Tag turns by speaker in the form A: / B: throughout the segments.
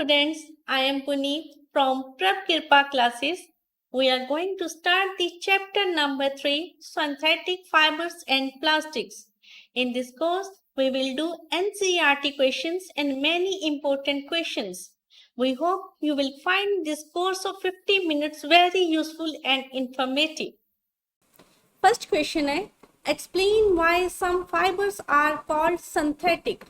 A: students, I am Puneet from Prab Kirpa classes. We are going to start the chapter number 3, Synthetic Fibers and Plastics. In this course, we will do NCERT questions and many important questions. We hope you will find this course of 50 minutes very useful and informative. First question है, explain why some fibers are called synthetic.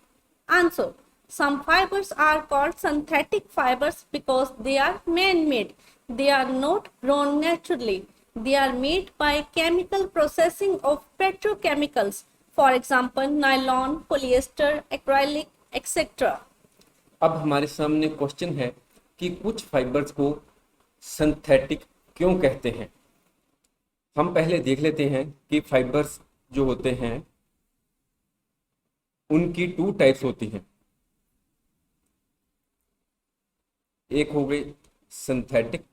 A: Answer. Some fibers are called synthetic fibers because they are man-made. They are not grown naturally. They are made by chemical processing of petrochemicals. For example, nylon, polyester, acrylic, etc.
B: अब हमारे सामने question है कि कुछ fibres को synthetic क्यों कहते हैं। हम पहले देख लेते हैं कि फाइबर्स जो होते हैं उनकी 2 टाइप्स होती हैं। एक हो गई सिंथेटिक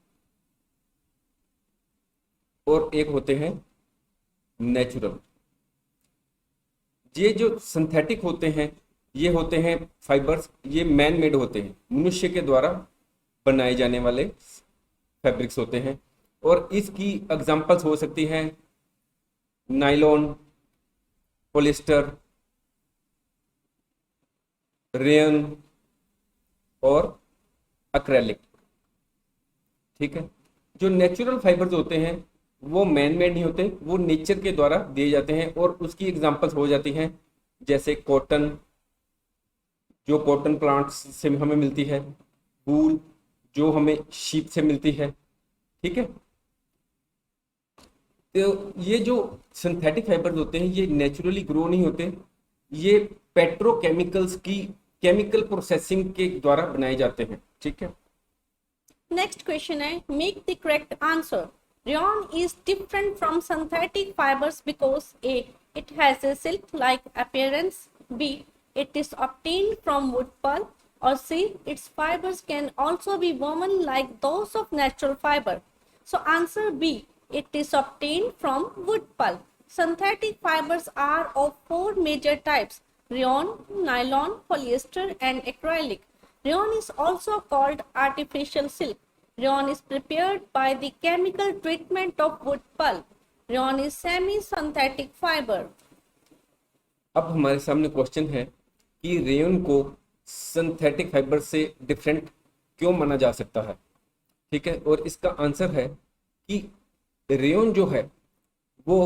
B: और एक होते हैं नेचुरल। ये जो सिंथेटिक होते हैं ये होते हैं फाइबर्स, ये मैन मेड होते हैं, मनुष्य के द्वारा बनाए जाने वाले फैब्रिक्स होते हैं। और इसकी एग्जांपल्स हो सकती हैं नायलॉन, पॉलिएस्टर, रेयन और एक्रेलिक। ठीक है। जो नेचुरल फाइबर्स होते हैं वो मैन मेड नहीं होते, वो नेचर के द्वारा दिए जाते हैं। और उसकी एग्जांपल्स हो जाती हैं जैसे कॉटन, जो कॉटन प्लांट्स से हमें मिलती है, वूल जो हमें शीप से मिलती है। ठीक है। तो ये जो सिंथेटिक फाइबर्स होते हैं ये नेचुरली ग्रो नहीं होते, ये पेट्रोकेमिकल्स की केमिकल प्रोसेसिंग के द्वारा बनाए जाते हैं। ठीक है।
A: नेक्स्ट क्वेश्चन है, make the correct answer. Rayon is different from synthetic fibers because A. It has a silk-like appearance. B. It is obtained from wood pulp. Or C. Its fibers can also be woven like those of natural fiber. So answer B. It is obtained from wood pulp. Synthetic fibers are of 4 major types: rayon, nylon, polyester and acrylic. Rayon is also called artificial silk. Rayon is prepared by the chemical treatment of wood pulp. Rayon is semi-synthetic fiber.
B: अब हमारे सामने question है कि rayon को synthetic fibre से different क्यों माना जा सकता है। ठीक है। और इसका आंसर है कि रेयन जो है वो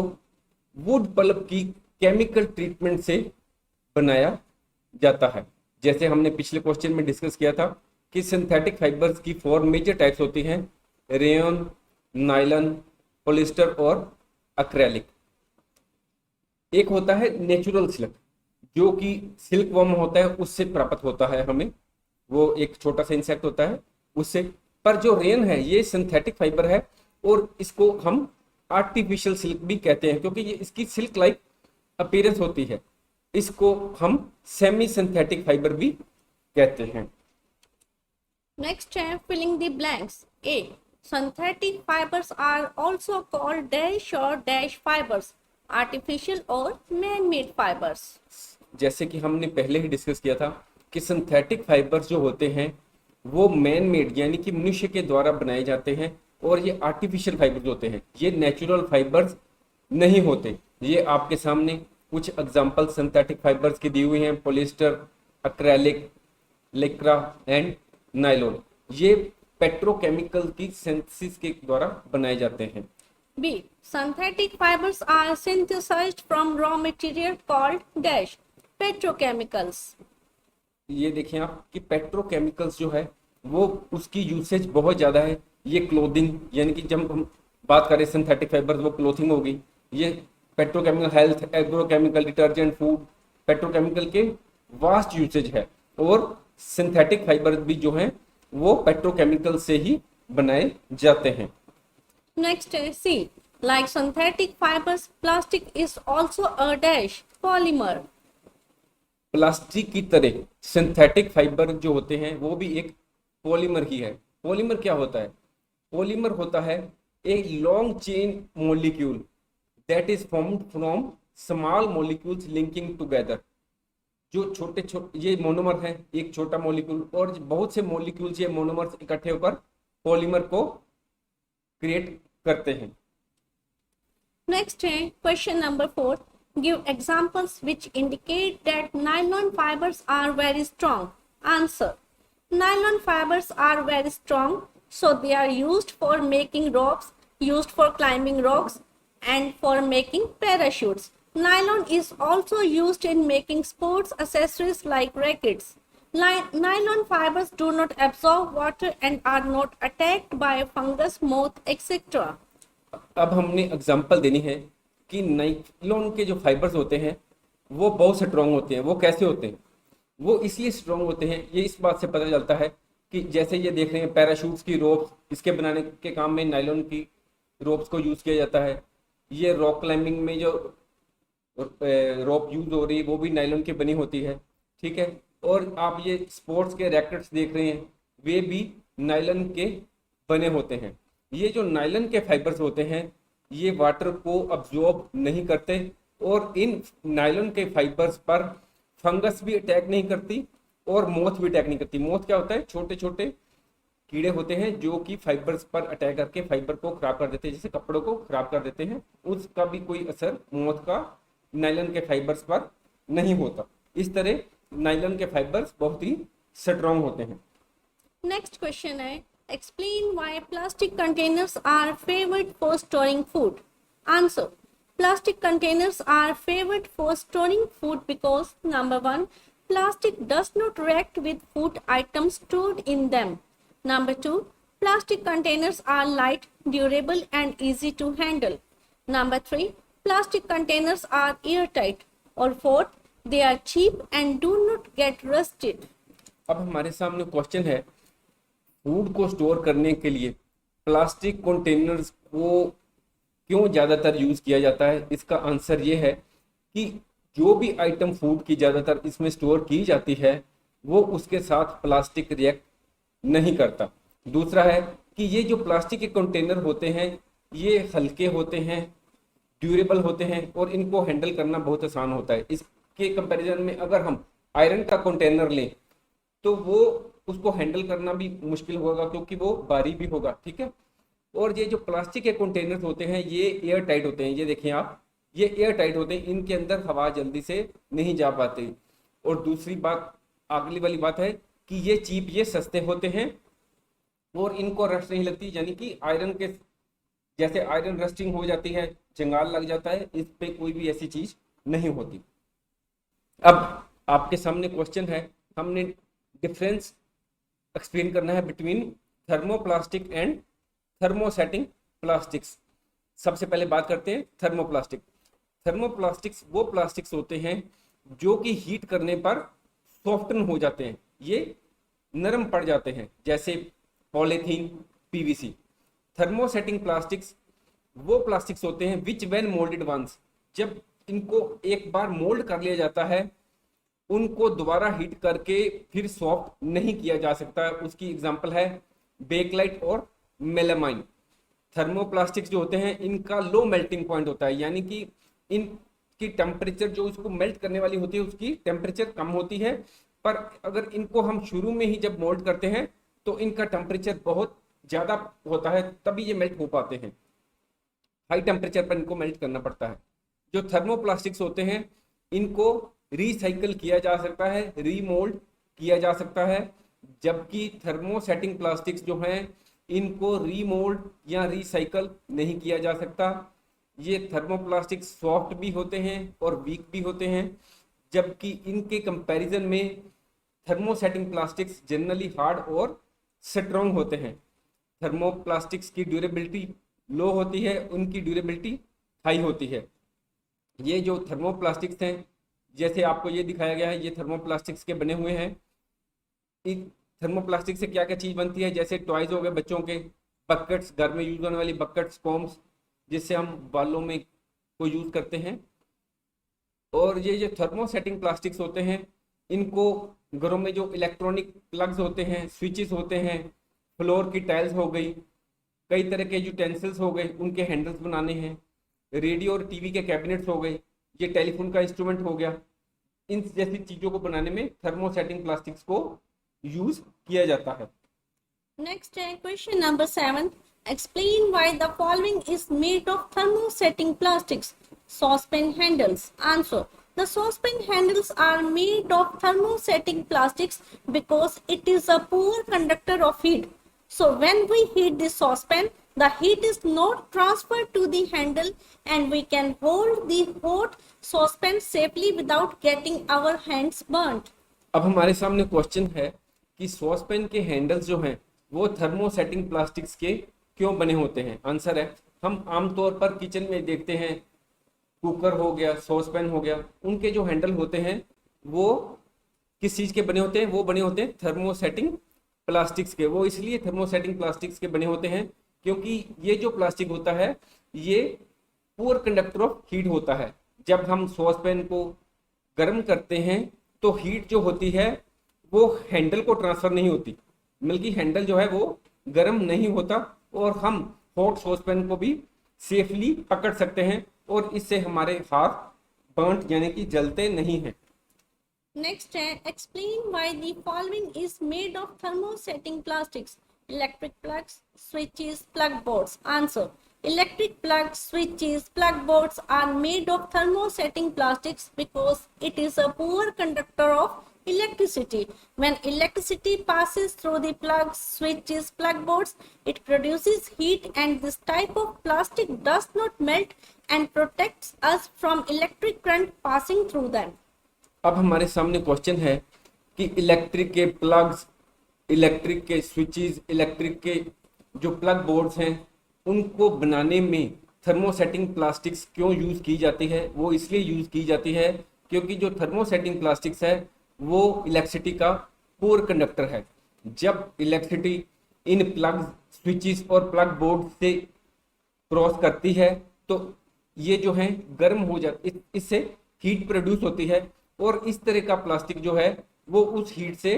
B: वुड पल्प की केमिकल ट्रीटमेंट से बनाया जाता है। जैसे हमने पिछले क्वेश्चन में डिस्कस किया था कि सिंथेटिक फाइबर्स की 4 मेजर टाइप्स होती हैं: रेयन, नायलन, पॉलिएस्टर और एक्रेलिक। एक होता है नेचुरल सिल्क जो कि सिल्क वर्म होता है उससे प्राप्त होता है हमें, वो एक छोटा सा इंसेक्ट होता है उससे। पर जो रेयन है ये सिंथेटिक फाइबर है और इसको हम आर्टिफिशियल सिल्क भी कहते हैं क्योंकि ये इसकी सिल्क लाइक अपीयरेंस होती है। इसको हम सेमी सिंथेटिक फाइबर भी कहते हैं।
A: Next है filling the blanks. A. Synthetic fibers are also called dash or dash fibers, artificial और man-made fibers.
B: जैसे कि हमने पहले ही डिस्कस किया था कि सिंथेटिक फाइबर्स जो होते हैं वो मैन मेड यानी कि मनुष्य के द्वारा बनाए जाते हैं और ये आर्टिफिशियल फाइबर्स होते हैं, ये नेचुरल फाइबर्स नहीं होते। ये आपके सामने कुछ एग्जांपल सिंथेटिक फाइबर्स की दी हुई हैं: पॉलिएस्टर, एक्रेलिक, लिक्रा एंड नायलॉन। ये पेट्रोकेमिकल की सिंथेसिस के द्वारा बनाए जाते हैं।
A: B. Synthetic fibers are synthesized from raw material called dash petrochemicals.
B: ये देखिए आप कि पेट्रोकेमिकल्स जो है वो उसकी यूसेज बहुत ज़्यादा है। ये क्लोथिंग यानी कि जब हम बात करें सिंथेटिक फाइबर्स वो क्लोथिंग होगी, ये petrochemical health, agrochemical, detergent, food, petrochemical के वास्ट यूसेज है। और सिंथेटिक फाइबर भी जो हैं वो पेट्रोकेमिकल से ही बनाए जाते हैं।
A: नेक्स्ट है C. Like synthetic fibers, plastic is also a dash polymer.
B: Plastic की तरह सिंथेटिक फाइबर जो होते हैं वो भी एक पॉलीमर ही है। पॉलीमर क्या होता है? पॉलीमर होता है a long chain molecule that is formed from small molecules linking together. जो छोटे छोटे ये मोनोमर है, एक छोटा मॉलिक्यूल और बहुत से मॉलिक्यूल्स ये मोनोमर्स इकट्ठे होकर पॉलीमर को क्रिएट करते हैं।
A: Next, question number 4. Give examples which indicate that nylon fibers are very strong. Answer. Nylon fibers are very strong, so they are used for making ropes, used for climbing rocks, and for making parachutes. Nylon is also used in making sports accessories like rackets. Nylon fibers do not absorb water and are not attacked by fungus, moth, etc.
B: अब हमने example देनी है कि nylon के जो fibres होते हैं वो बहुत स्ट्रॉन्ग होते हैं। वो कैसे होते हैं? वो इसलिए स्ट्रॉन्ग होते हैं, ये इस बात से पता चलता है कि जैसे ये देख रहे हैं पैराशूट्स की रोप्स, इसके बनाने के काम में नाइलॉन की रोप्स को यूज़ किया जाता है। ये रॉक क्लाइंबिंग में जो रोप यूज हो रही है वो भी नाइलॉन की बनी होती है, ठीक है। और आप ये स्पोर्ट्स के रैकेट्स देख रहे हैं, वे भी नाइलॉन के बने होते हैं। ये जो नाइलॉन के फाइबर्स होते हैं ये वाटर को अब्जॉर्ब नहीं करते और इन नाइलॉन के फाइबर्स पर फंगस भी अटैक नहीं करती और मोथ भी अटैक नहीं करती। मोथ क्या होता है? छोटे छोटे कीड़े होते हैं जो कि फाइबर्स पर अटैक करके फाइबर को खराब कर देते हैं, जैसे कपड़ों को खराब कर देते हैं। उसका भी कोई असर मोथ का नाइलॉन के फाइबर्स पर नहीं होता। इस तरह नाइलॉन के फाइबर्स बहुत ही स्ट्रॉन्ग होते हैं।
A: Next question है, explain why plastic containers are favored for storing food. Answer. Plastic containers are favored for storing food because number 1, plastic does not react with food items stored in them. Number 2, plastic containers are light, durable and easy to handle. Number 3, plastic containers are airtight. Or 4th, they are cheap and do not get rusted.
B: अब हमारे सामने question है, food को store करने के लिए plastic containers को क्यों ज़्यादातर यूज़ किया जाता है? इसका आंसर ये है कि जो भी आइटम फूड की ज़्यादातर इसमें स्टोर की जाती है वो उसके साथ प्लास्टिक रिएक्ट नहीं करता। दूसरा है कि ये जो प्लास्टिक के कंटेनर होते हैं ये हल्के होते हैं, ड्यूरेबल होते हैं और इनको हैंडल करना बहुत आसान होता है। इसके कंपैरिजन में अगर हम आयरन का कंटेनर लें तो वो उसको हैंडल करना भी मुश्किल होगा क्योंकि वो भारी भी होगा, ठीक है। और ये जो प्लास्टिक के कंटेनर्स होते हैं ये एयर टाइट होते हैं। ये देखें आप, ये एयर टाइट होते हैं, इनके अंदर हवा जल्दी से नहीं जा पाती। और दूसरी बात, अगली वाली बात है कि ये चीप, ये सस्ते होते हैं और इनको रस्ट नहीं लगती, यानी कि आयरन के जैसे आयरन रस्टिंग हो जाती है, जंगाल लग जाता है, इस पे कोई भी ऐसी चीज नहीं होती। अब आपके सामने क्वेश्चन है, हमने डिफरेंस एक्सप्लेन करना है between thermoplastic and thermosetting plastics. सबसे पहले बात करते हैं थर्मोप्लास्टिक। थर्मोप्लास्टिक्स वो प्लास्टिक्स होते हैं जो कि हीट करने पर सॉफ्टन हो जाते हैं, ये नरम पड़ जाते हैं, जैसे पॉलीथीन, पीवीसी। थर्मोसेटिंग प्लास्टिक्स वो प्लास्टिक्स होते हैं विच व्हेन मोल्डेड वंस, जब इनको एक बार मोल्ड कर लिया जाता है उनको दोबारा हीट करके फिर सॉफ्ट नहीं किया जा सकता। उसकी एग्जांपल है बेकलाइट और मेलामाइन। थर्मोप्लास्टिक्स जो होते हैं इनका लो मेल्टिंग पॉइंट होता है, यानी कि इनकी टेम्परेचर जो इसको मेल्ट करने वाली होती है उसकी टेम्परेचर कम होती है, पर अगर इनको हम शुरू में ही जब मोल्ड करते हैं तो इनका टेम्परेचर बहुत ज़्यादा होता है, तभी ये मेल्ट हो पाते हैं। हाई टेम्परेचर पर इनको मेल्ट करना पड़ता है। जो थर्मोप्लास्टिक्स होते हैं इनको रिसाइकल किया जा सकता है, रीमोल्ड किया जा सकता है, जबकि थर्मोसेटिंग प्लास्टिक्स जो हैं इनको रीमोल्ड या रिसाइकल नहीं किया जा सकता। ये थर्मोप्लास्टिक्स सॉफ्ट भी होते हैं और वीक भी होते हैं, जबकि इनके कंपैरिजन में थर्मोसेटिंग प्लास्टिक्स जनरली हार्ड और स्ट्रॉन्ग होते हैं। थर्मोप्लास्टिक्स की ड्यूरेबिलिटी लो होती है, उनकी ड्यूरेबिलिटी हाई होती है। ये जो थर्मोप्लास्टिक्स हैं, जैसे आपको ये दिखाया गया है, ये थर्मोप्लास्टिक्स के बने हुए हैं। इन थर्मोप्लास्टिक से क्या क्या चीज़ बनती है, जैसे टॉयज हो गए बच्चों के, बकेट्स, घर में यूज होने वाली बकेट्स, कॉम्स, जिससे हम बालों में को यूज करते हैं। और ये जो थर्मोसेटिंग प्लास्टिक्स होते हैं इनको घरों में जो इलेक्ट्रॉनिक प्लग्स होते हैं, स्विचेस होते हैं, फ्लोर की टाइल्स हो गई, कई तरह के यूटेंसिल्स हो गए, उनके हैंडल्स बनाने हैं, रेडियो और टीवी के कैबिनेट्स हो गए, ये टेलीफोन का इंस्ट्रूमेंट हो गया, इन जैसी चीजों को बनाने में थर्मोसेटिंग प्लास्टिक्स को यूज किया जाता है।
A: Next, question number 7. Explain why the following is made of thermosetting plastics. Saucepan handles. Answer. The saucepan handles are made of thermosetting plastics because it is a poor conductor of heat. So when we heat the saucepan, the heat is not transferred to the handle and we can hold the hot saucepan safely without getting our hands burnt.
B: अब हमारे सामने question है कि saucepan के handles जो हैं वो thermosetting plastics के क्यों बने होते हैं। आंसर है, हम आमतौर पर किचन में देखते हैं, कुकर हो गया, सॉसपेन हो गया, उनके जो हैंडल होते हैं वो किस चीज के बने होते हैं? वो बने होते हैं थर्मोसेटिंग प्लास्टिक्स के। वो इसलिए थर्मोसेटिंग प्लास्टिक्स के बने होते हैं क्योंकि ये जो प्लास्टिक होता है ये पुअर कंडक्टर ऑफ हीट होता है। जब हम सॉसपेन को गर्म करते हैं तो हीट जो होती है वो हैंडल को ट्रांसफर नहीं होती, बल्कि हैंडल जो है वो गर्म नहीं होता और हम हॉट सॉसपेन को भी सेफली पकड़ सकते हैं और इससे हमारे हाथ बर्न्ट यानी कि जलते नहीं हैं।
A: Next, explain why the following is made of thermosetting plastics. Electric plugs, switches, plug boards. Answer. Electric plugs, switches, plug boards are made of thermosetting plastics because it is a poor conductor of electricity. When electricity passes through the plugs, switches, plug boards, it produces heat and this type of plastic does not melt and protects us from electric current passing through them.
B: अब हमारे सामने question है कि electric के plugs, electric के switches, electric के जो plug boards हैं उनको बनाने में थर्मोसेटिंग प्लास्टिक्स क्यों यूज की जाती है। वो इसलिए यूज की जाती है क्योंकि जो थर्मोसेटिंग प्लास्टिक्स है वो इलेक्ट्रिसिटी का पुअर कंडक्टर है। जब इलेक्ट्रिसिटी इन प्लग्स, स्विचेस और प्लग बोर्ड से क्रॉस करती है तो ये जो है गर्म हो जाती, इससे हीट प्रोड्यूस होती है और इस तरह का प्लास्टिक जो है वो उस हीट से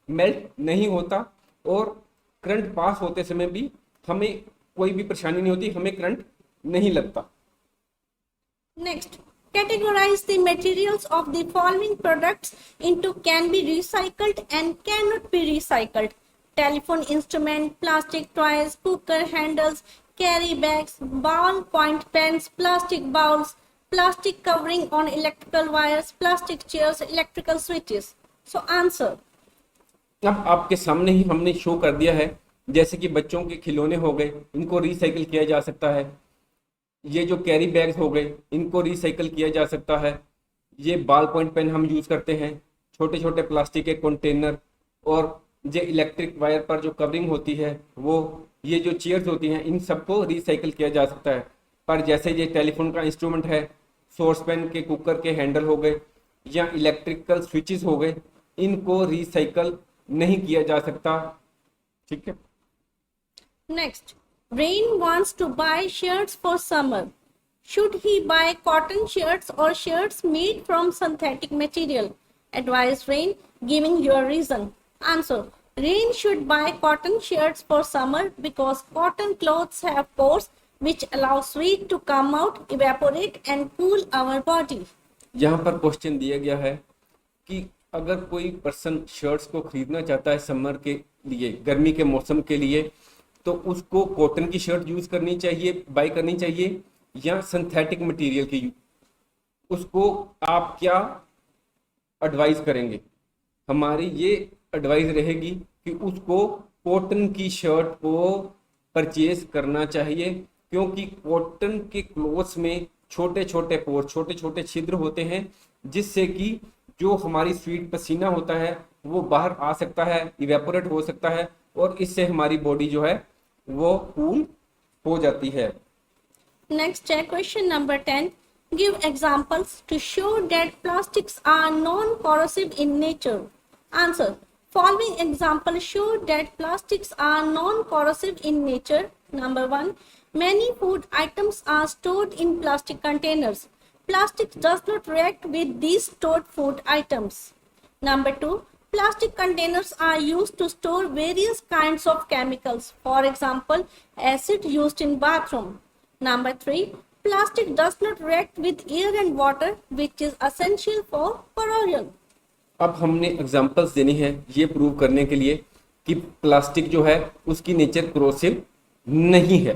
B: मेल्ट नहीं होता और करंट पास होते समय भी हमें कोई भी परेशानी नहीं होती, हमें करंट नहीं लगता।
A: Next, categorize the materials of the following products into can be recycled and cannot be recycled. Telephone instrument, plastic toys, cooker handles, carry bags, ball point pens, plastic bowls, plastic covering on electrical wires, plastic chairs, electrical switches. So answer.
B: अब आपके सामने ही हमने show कर दिया है, जैसे कि बच्चों के खिलौने हो गए, इनको रिसाइकिल किया जा सकता है। ये जो कैरी बैग्स हो गए, इनको रिसाइकिल किया जा सकता है। ये बॉल पॉइंट पेन हम यूज करते हैं, छोटे छोटे प्लास्टिक के कंटेनर, और ये इलेक्ट्रिक वायर पर जो कवरिंग होती है वो, ये जो चेयर्स होती हैं, इन सबको रिसाइकिल किया जा सकता है। पर जैसे ये टेलीफोन का इंस्ट्रूमेंट है, सॉस पैन के, कुकर के हैंडल हो गए या इलेक्ट्रिकल स्विचेस हो गए, इनको रिसाइकिल नहीं किया जा सकता। ठीक है।
A: Next, Rain wants to buy shirts for summer. Should he buy cotton shirts or shirts made from synthetic material? Advise Rain, giving your reason. Answer. Rain should buy cotton shirts for summer because cotton clothes have pores which allow sweat to come out, evaporate and cool our body.
B: यहाँ पर question दिया गया है कि अगर कोई person shirts को खरीदना चाहता है समर के लिए, गर्मी के मौसम के लिए, तो उसको कॉटन की शर्ट यूज करनी चाहिए, बाय करनी चाहिए या सिंथेटिक मटेरियल की, उसको आप क्या एडवाइस करेंगे? हमारी ये एडवाइस रहेगी कि उसको कॉटन की शर्ट को परचेज करना चाहिए, क्योंकि कॉटन के क्लोथ्स में छोटे छोटे पोर, छोटे छोटे छिद्र होते हैं, जिससे कि जो हमारी स्वीट पसीना होता है वो बाहर आ सकता है, इवेपोरेट हो सकता है, और इससे हमारी बॉडी जो है वो कूल हो जाती है।
A: Next, question number 10. Give examples to show that plastics are non-corrosive in nature. Answer. Following examples show that plastics are non-corrosive in nature. Number 1. Many food items are stored in plastic containers. Plastic does not react with these stored food items. Number 2. Plastic containers are used to store various kinds of chemicals. For example, acid used in bathroom. Number 3. Plastic does not react with air and water, which is essential for corrosion.
B: अब हमने examples देनी है ये prove करने के लिए कि plastic जो है उसकी नेचर क्रोसिव नहीं है।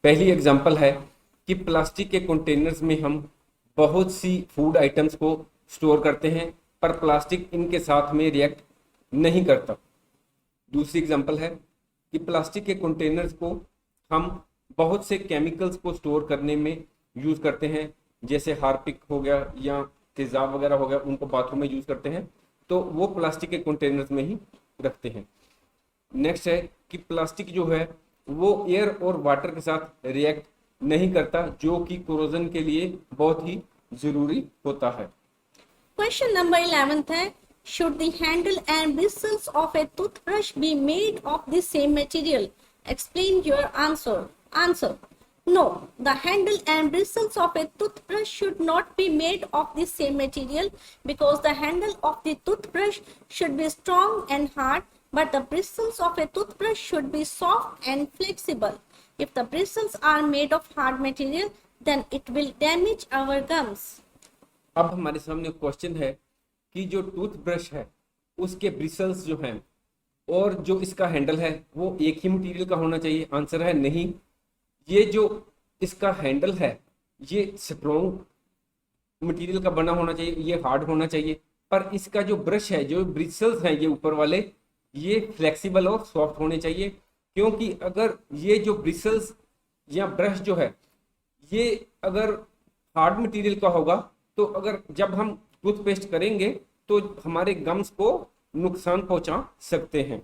B: पहली एग्जांपल है कि प्लास्टिक के कंटेनर्स में हम बहुत सी फूड आइटम्स को स्टोर करते हैं पर प्लास्टिक इनके साथ में रिएक्ट नहीं करता। दूसरी एग्जांपल है कि प्लास्टिक के कंटेनर्स को हम बहुत से केमिकल्स को स्टोर करने में यूज करते हैं, जैसे हार्पिक हो गया या तेजाब वगैरह हो गया, उनको बाथरूम में यूज करते हैं तो वो प्लास्टिक के कंटेनर्स में ही रखते हैं। नेक्स्ट है कि प्लास्टिक जो है वो एयर और वाटर के साथ रिएक्ट नहीं करता, जो कि कोरोजन के लिए बहुत ही जरूरी होता है।
A: Question number 11 है, should the handle and bristles of a toothbrush be made of the same material? Explain your answer. Answer: no, the handle and bristles of a toothbrush should not be made of the same material because the handle of the toothbrush should be strong and hard, but the bristles of a toothbrush should be soft and flexible. If the bristles are made of hard material, then it will damage our gums.
B: अब हमारे सामने question है कि जो toothbrush है उसके bristles जो हैं और जो इसका हैंडल है वो एक ही मटेरियल का होना चाहिए। आंसर है नहीं, ये जो इसका हैंडल है ये स्ट्रॉन्ग मटेरियल का बना होना चाहिए, ये हार्ड होना चाहिए, पर इसका जो ब्रश है, जो ब्रिसल्स हैं ये ऊपर वाले, ये फ्लेक्सिबल और सॉफ्ट होने चाहिए। क्योंकि अगर ये जो ब्रिसल्स या ब्रश जो है ये अगर हार्ड मटेरियल का होगा तो अगर जब हम टूथपेस्ट करेंगे तो हमारे गम्स को नुकसान पहुंचा सकते हैं।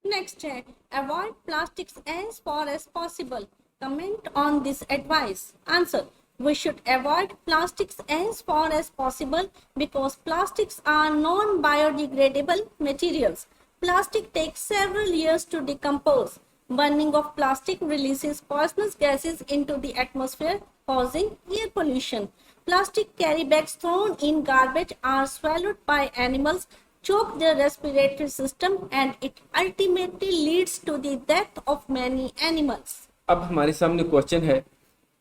A: नेक्स्ट है, avoid plastics as far as possible. Comment on this advice. Answer: we should avoid plastics as far as possible because plastics are non-biodegradable materials. Plastic takes several years to decompose. Burning of plastic releases poisonous gases into the atmosphere, causing air pollution. Plastic carry bags thrown in garbage are swallowed by animals, choke their respiratory system, and it ultimately leads to the death of many animals.
B: अब हमारे सामने question है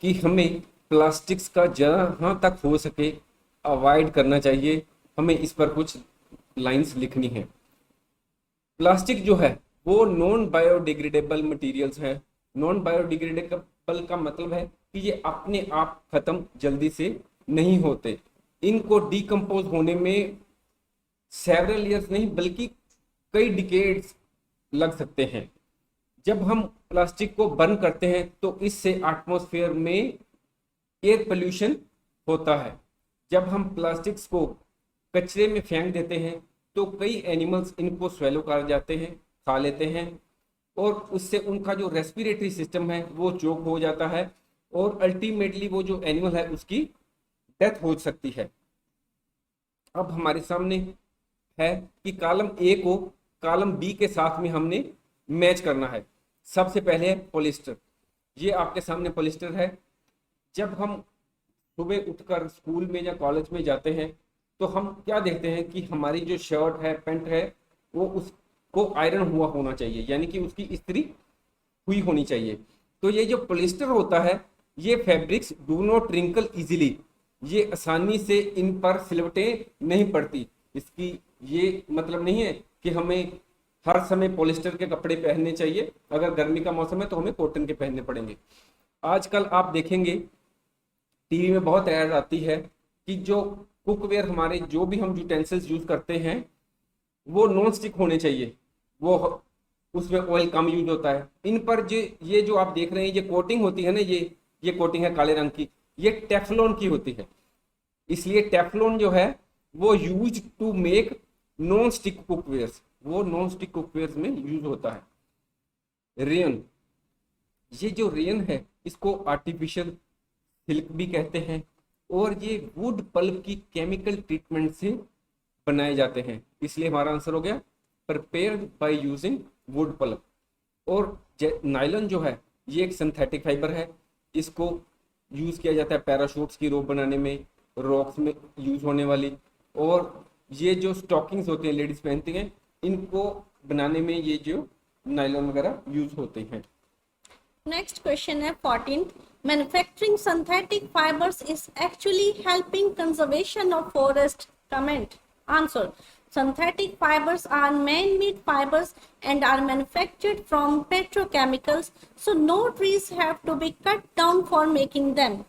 B: कि हमें plastics का जहां तक हो सके अवॉइड करना चाहिए। हमें इस पर कुछ लाइंस लिखनी है। प्लास्टिक जो है वो नॉन बायोडिग्रेडेबल मटेरियल्स हैं। नॉन बायोडिग्रेडेबल का मतलब है कि ये अपने आप खत्म जल्दी से नहीं होते, इनको डिकम्पोज होने में सेवरल ईयर्स नहीं बल्कि कई डिकेड्स लग सकते हैं। जब हम प्लास्टिक को बर्न करते हैं तो इससे एटमॉस्फेयर में एयर पोल्यूशन होता है। जब हम प्लास्टिक्स को कचरे में फेंक देते हैं तो कई एनिमल्स इनको स्वेलो कर जाते हैं, खा लेते हैं, और उससे उनका जो रेस्पिरेटरी सिस्टम है वो चोक हो जाता है और अल्टीमेटली वो जो एनिमल है उसकी डेथ हो सकती है। अब हमारे सामने है कि कॉलम ए को कॉलम बी के साथ में हमने मैच करना है। सबसे पहले है पॉलिस्टर। ये आपके सामने पॉलिस्टर है। जब हम सुबह उठकर स्कूल में या कॉलेज में जाते हैं तो हम क्या देखते हैं कि हमारी जो शर्ट है, पैंट है, वो उसको आयरन हुआ होना चाहिए, यानी कि उसकी इस्त्री हुई होनी चाहिए। तो ये जो पॉलिस्टर होता है ये fabrics do not wrinkle easily, ये आसानी से इन पर सिलवटें नहीं पड़ती। इसकी ये मतलब नहीं है कि हमें हर समय पॉलिस्टर के कपड़े पहनने चाहिए। अगर गर्मी का मौसम है तो हमें कॉटन के पहनने पड़ेंगे। आजकल आप देखेंगे टीवी में बहुत ऐड आती है कि जो कुकवेयर, हमारे जो भी हम यूटेंसिल्स यूज करते हैं वो नॉन स्टिक होने चाहिए, वो उसमें ऑयल कम यूज होता है। इन पर ये जो आप देख रहे हैं ये कोटिंग होती है ना, ये कोटिंग है काले रंग की, ये टेफ्लॉन की होती है। इसलिए टेफ्लॉन जो है वो use to make non stick cookwares, वो नॉन स्टिक कुकवेयर्स में यूज होता है। रेयन, ये जो रेयन है इसको आर्टिफिशियल सिल्क भी कहते हैं और ये वुड पल्प की केमिकल ट्रीटमेंट से बनाए जाते हैं। इसलिए हमारा आंसर हो गया prepared by using wood pulp. और नायलॉन जो है ये एक सिंथेटिक फाइबर है, इसको यूज किया जाता है पैराशूट्स की रोप बनाने में, रॉक्स में यूज होने वाली, और ये जो स्टॉकिंग्स होते हैं लेडीज पहनती हैं इनको बनाने में ये जो नायलॉन वगैरह यूज होते हैं।
A: नेक्स्ट क्वेश्चन है 14th, Manufacturing synthetic fibers is actually helping conservation of forest. Comment. Answer. Synthetic fibers are man-made fibers and are manufactured from petrochemicals, so no trees have to be cut down for making them.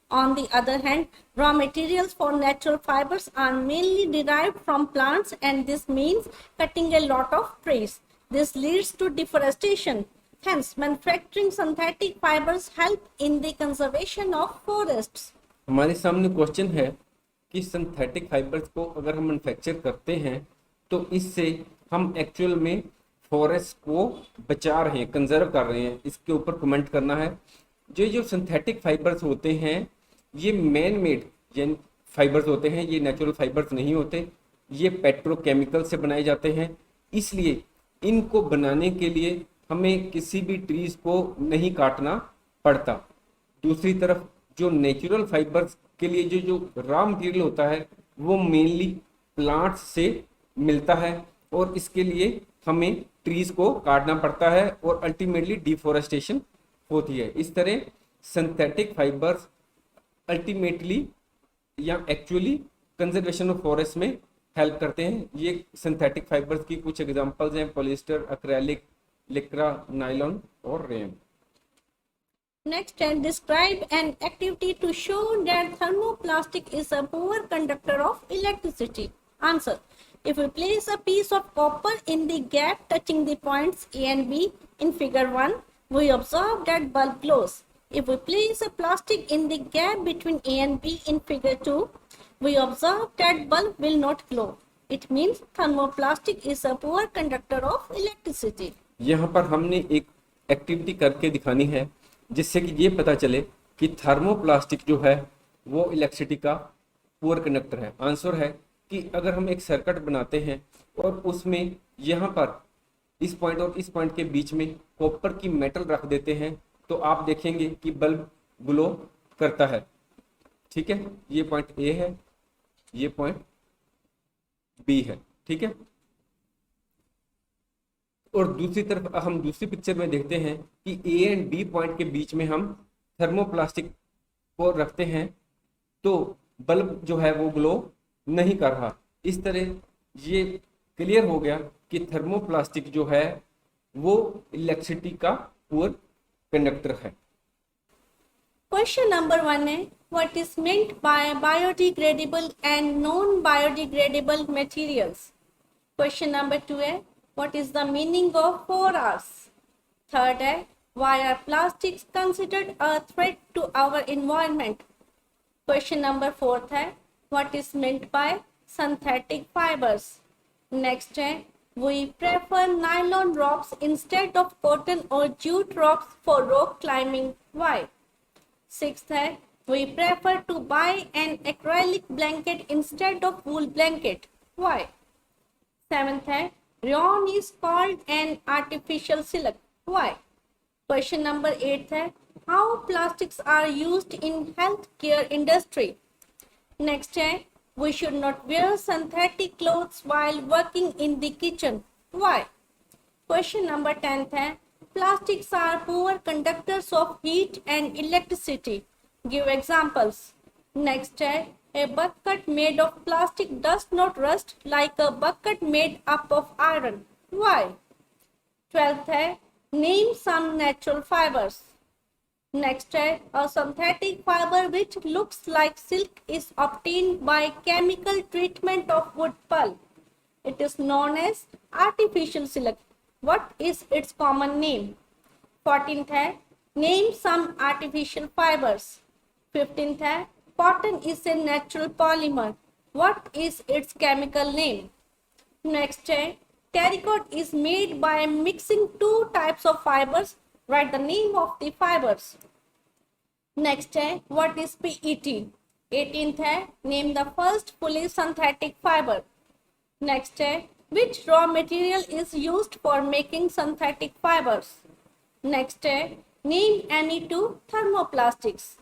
A: On the other hand, raw materials for natural fibers are mainly derived from plants, and this means cutting a lot of trees. This leads to deforestation. Hence, manufacturing synthetic fibers help in the conservation of forests.
B: हमारे सामने question है कि synthetic fibres को अगर हम manufacture करते हैं तो इससे हम एक्चुअल में फॉरेस्ट को बचा रहे हैं, कंजर्व कर रहे हैं, इसके ऊपर कमेंट करना है। जो सिंथेटिक फाइबर्स होते हैं ये मैन मेड यानी फाइबर्स होते हैं, ये नेचुरल फाइबर्स नहीं होते, ये पेट्रोकेमिकल से बनाए जाते हैं, इसलिए इनको बनाने के लिए हमें किसी भी ट्रीज को नहीं काटना पड़ता। दूसरी तरफ जो नेचुरल फाइबर्स के लिए जो रॉ मटेरियल होता है वो मेनली प्लांट्स से मिलता है और इसके लिए हमें ट्रीज को काटना पड़ता है और अल्टीमेटली डिफोरेस्टेशन होती है। इस तरह सिंथेटिक फाइबर्स अल्टीमेटली या एक्चुअली कंजर्वेशन ऑफ फॉरेस्ट में हेल्प करते हैं। ये सिंथेटिक फाइबर्स की कुछ एग्जांपल्स हैं, पॉलिएस्टर, एक्रेलिक, लिक्रा, नायलॉन और rayon.
A: Next, and describe an activity to show that thermoplastic is a poor conductor of electricity. Answer. If we place a piece of copper in the gap touching the points A and B in figure 1, we observe that bulb glows. If we place a plastic in the gap between A and B in figure 2, we observe that bulb will not glow. It means thermoplastic is a poor conductor of electricity.
B: यहाँ पर हमने एक activity करके दिखानी है जिससे कि ये पता चले कि थर्मोप्लास्टिक जो है वो इलेक्ट्रिसिटी का पुअर कंडक्टर है। आंसर है कि अगर हम एक सर्किट बनाते हैं और उसमें यहाँ पर इस पॉइंट और इस पॉइंट के बीच में कॉपर की मेटल रख देते हैं तो आप देखेंगे कि बल्ब ग्लो करता है। ठीक है, ये पॉइंट ए है, ये पॉइंट बी है। ठीक है, और दूसरी तरफ हम दूसरी पिक्चर में देखते हैं कि ए एंड बी पॉइंट के बीच में हम थर्मोप्लास्टिक को रखते हैं तो बल्ब जो है वो ग्लो नहीं कर रहा। इस तरह ये क्लियर हो गया कि थर्मोप्लास्टिक जो है वो इलेक्ट्रिसिटी का पुअर कंडक्टर है।
A: क्वेश्चन नंबर 1 है, what is meant by biodegradable and non biodegradable materials. Question number 2 है, what is the meaning of 4 R's? Third है, why are plastics considered a threat to our environment? Question number 4 है, what is meant by synthetic fibers? Next है, we prefer nylon ropes instead of cotton or jute ropes for rock climbing. Why? Sixth है, we prefer to buy an acrylic blanket instead of wool blanket. Why? Seventh है, rayon is called an artificial silk. Why? Question number 8 है, how plastics are used in healthcare industry. Next है, we should not wear synthetic clothes while working in the kitchen. Why? Question number 10 है, plastics are poor conductors of heat and electricity. Give examples. Next है, a bucket made of plastic does not rust like a bucket made up of iron. Why? 12th है, name some natural fibers. Next है, a synthetic fiber which looks like silk is obtained by chemical treatment of wood pulp. It is known as artificial silk. What is its common name? 14th है, name some artificial fibers. 15th है, cotton is a natural polymer. What is its chemical name? Next है, terracotta is made by mixing 2 types of fibers. Write the name of the fibers. Next है, what is PET? 18th है, name the first fully synthetic fiber. Next है, which raw material is used for making synthetic fibers? Next है, name any 2 thermoplastics.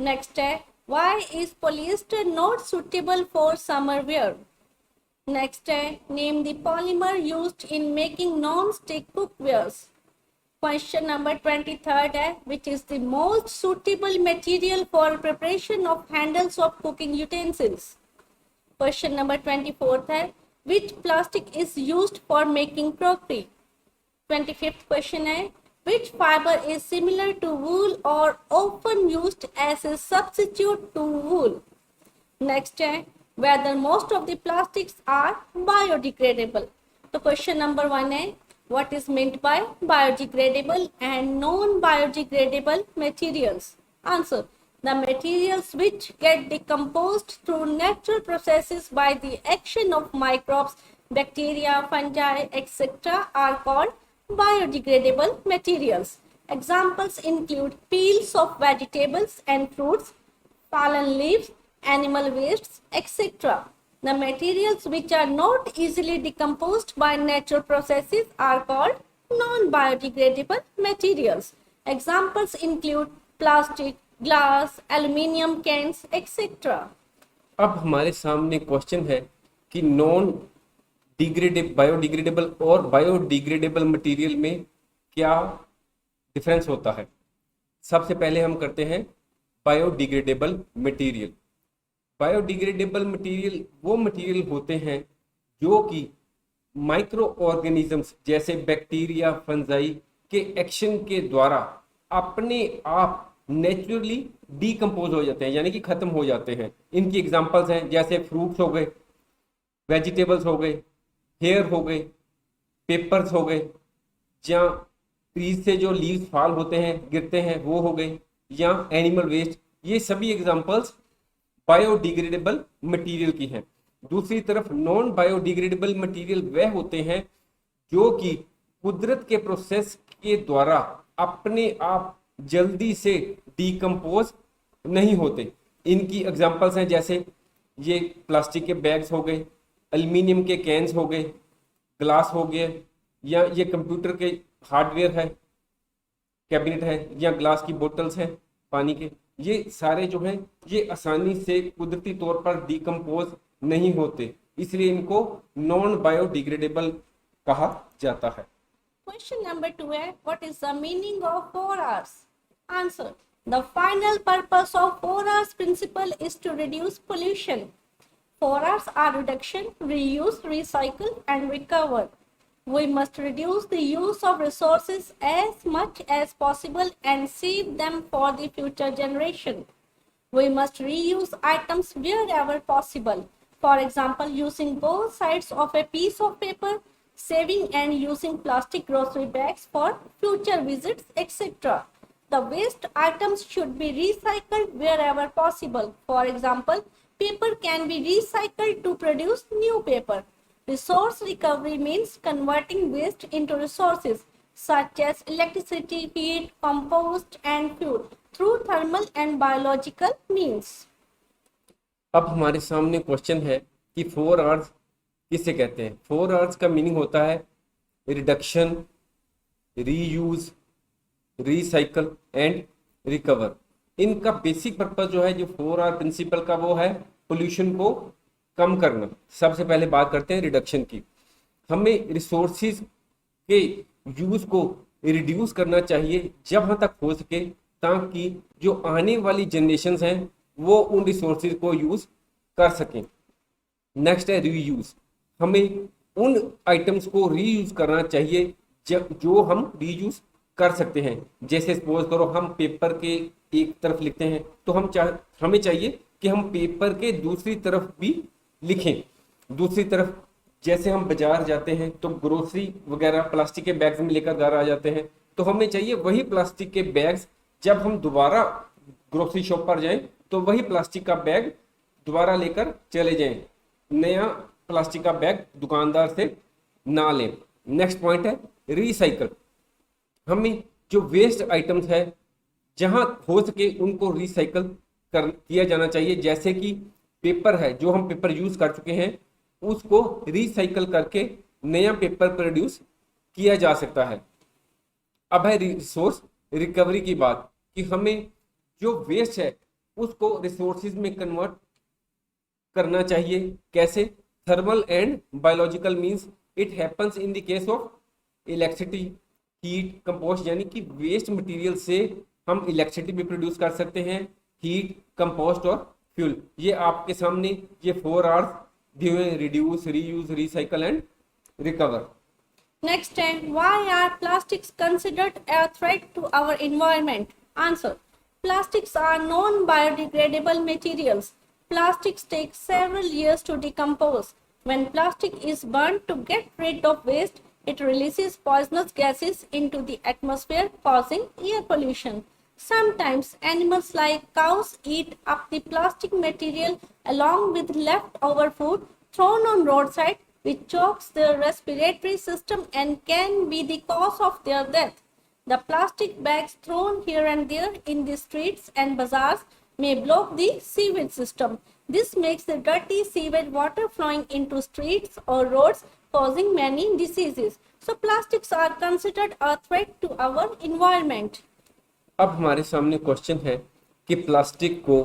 A: Next है, why is polyester not suitable for summer wear? Next है, name the polymer used in making non-stick cookwares. Question number 23rd है, which is the most suitable material for preparation of handles of cooking utensils. Question number 24th है, which plastic is used for making crockery? 25th question है, which fiber is similar to wool or often used as a substitute to wool? Next है, whether most of the plastics are biodegradable. तो question number 1 है, what is meant by biodegradable and non-biodegradable materials? Answer, the materials which get decomposed through natural processes by the action of microbes, bacteria, fungi, etc. are called biodegradable materials. Examples include peels of vegetables and fruits, fallen leaves, animal wastes, etc. The materials which are not easily decomposed by natural processes are called non-biodegradable materials. Examples include plastic, glass, aluminium cans, etc.
B: अब हमारे सामने question है कि non degradable biodegradable और biodegradable material में क्या difference होता है। सबसे पहले हम करते हैं बायोडिग्रेडेबल मटेरियल। बायोडिग्रेडेबल मटेरियल वो मटेरियल होते हैं जो कि माइक्रो ऑर्गेनिजम्स जैसे बैक्टीरिया, फंजाई के एक्शन के द्वारा अपने आप नेचुरली डीकम्पोज हो जाते हैं, यानी कि खत्म हो जाते हैं। इनकी एग्जांपल्स हैं जैसे फ्रूट्स हो गए, वेजिटेबल्स हो गए, हेयर हो गए, पेपर्स हो गए, या ट्रीज से जो लीव्स फॉल होते हैं, गिरते हैं, वो हो गए, या एनिमल वेस्ट। ये सभी एग्जांपल्स बायोडिग्रेडेबल मटेरियल की हैं। दूसरी तरफ नॉन बायोडिग्रेडेबल मटेरियल वह होते हैं जो कि कुदरत के प्रोसेस के द्वारा अपने आप जल्दी से डीकम्पोज नहीं होते। इनकी एग्जांपल्स हैं जैसे ये प्लास्टिक के बैग्स हो गए, एल्युमिनियम के कैन्स हो गए, ग्लास हो गए, या ये कंप्यूटर के हार्डवेयर है, कैबिनेट है, या ग्लास की बोतल्स हैं पानी के। ये सारे जो हैं ये आसानी से कुदरती तौर पर डीकम्पोज नहीं होते, इसलिए इनको नॉन बायोडिग्रेडेबल कहा जाता है।
A: Question number 2 है, what is the meaning of 4 Rs? Answer, the final purpose of 4 Rs principle is to reduce pollution. 4 Rs are reduction, reuse, recycle and recover. We must reduce the use of resources as much as possible and save them for the future generation. We must reuse items wherever possible. For example, using both sides of a piece of paper, saving and using plastic grocery bags for future visits, etc. The waste items should be recycled wherever possible. For example, paper can be recycled to produce new paper. Resource recovery means converting waste into resources such as electricity, heat, compost and fuel through thermal and biological means.
B: अब हमारे सामने question है कि 4 Rs किसे कहते हैं। 4 Rs का meaning होता है reduction, reuse, recycle and recover. इनका बेसिक पर्पस जो है, जो 4 R प्रिंसिपल का, वो है पोल्यूशन को कम करना। सबसे पहले बात करते हैं रिडक्शन की। हमें रिसोर्सिस के यूज को रिड्यूस करना चाहिए जहां तक हो सके, ताकि जो आने वाली जनरेशन्स हैं वो उन रिसोर्सिस को यूज कर सकें। नेक्स्ट है रीयूज। हमें उन आइटम्स को रीयूज करना चाहिए जो हम रीयूज कर सकते हैं। जैसे सपोज करो हम पेपर के एक तरफ लिखते हैं, तो हमें चाहिए कि हम पेपर के दूसरी तरफ भी लिखें। दूसरी तरफ जैसे हम बाजार जाते हैं तो ग्रोसरी वगैरह प्लास्टिक के बैग्स में लेकर घर आ जाते हैं, तो हमें चाहिए वही प्लास्टिक के बैग्स जब हम दोबारा ग्रोसरी शॉप पर जाएं तो वही प्लास्टिक का बैग दोबारा लेकर चले जाएं, नया प्लास्टिक का बैग दुकानदार से ना लें। नेक्स्ट पॉइंट है रिसाइकल। हमें जो वेस्ट आइटम्स है जहां हो सके उनको रिसाइकल किया जाना चाहिए। जैसे कि पेपर है, जो हम पेपर यूज कर चुके हैं उसको रिसाइकल करके नया पेपर प्रोड्यूस किया जा सकता है। अब है रिसोर्स रिकवरी की बात, कि हमें जो वेस्ट है उसको रिसोर्सेज में कन्वर्ट करना चाहिए। कैसे? Thermal and biological means it happens in the case of electricity, heat, compost यानी कि वेस्ट मटेरियल से हम इलेक्ट्रिसिटी भी प्रोड्यूस कर सकते हैं, हीट, कंपोस्ट और फ्यूल। ये आपके सामने ये 4 R's दिए हुए हैं, reduce, reuse, recycle and recover.
A: Next time, why are plastics considered a threat to our environment? Answer. Plastics are non-biodegradable materials. Plastics take several years to decompose. When plastic is burned to get rid of waste, it releases poisonous gases into the atmosphere, causing air pollution. Sometimes animals like cows eat up the plastic material along with leftover food thrown on roadside, which chokes their respiratory system and can be the cause of their death. The plastic bags thrown here and there in the streets and bazaars may block the sewage system. This makes the dirty sewage water flowing into streets or roads, causing many diseases. So plastics are considered a threat to our environment.
B: अब हमारे सामने question है कि plastic को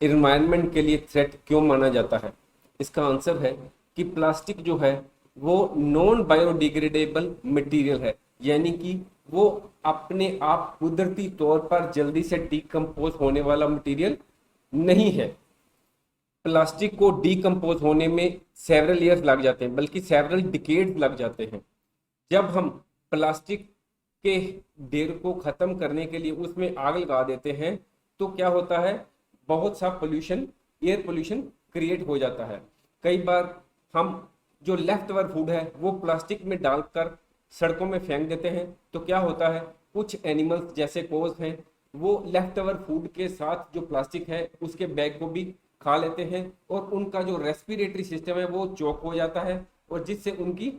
B: environment के लिए threat क्यों माना जाता है। इसका आंसर है कि प्लास्टिक जो है वो नॉन बायोडिग्रेडेबल मटेरियल है, यानी कि वो अपने आप कुदरती तौर पर जल्दी से डिकम्पोज होने वाला मटेरियल नहीं है। प्लास्टिक को डिकम्पोज होने में सेवरल ईयर्स लग जाते हैं, बल्कि सेवरल डिकेड्स लग जाते हैं। जब हम प्लास्टिक के ढेर को खत्म करने के लिए उसमें आग लगा देते हैं तो क्या होता है, बहुत सा पोल्यूशन, एयर पोल्यूशन क्रिएट हो जाता है। कई बार हम जो लेफ्ट ओवर फूड है वो प्लास्टिक में डालकर सड़कों में फेंक देते हैं, तो क्या होता है, कुछ एनिमल्स जैसे कोज हैं वो लेफ्ट ओवर फूड के साथ जो प्लास्टिक है उसके बैग को भी खा लेते हैं और उनका जो रेस्पिरेटरी सिस्टम है वो चोक हो जाता है और जिससे उनकी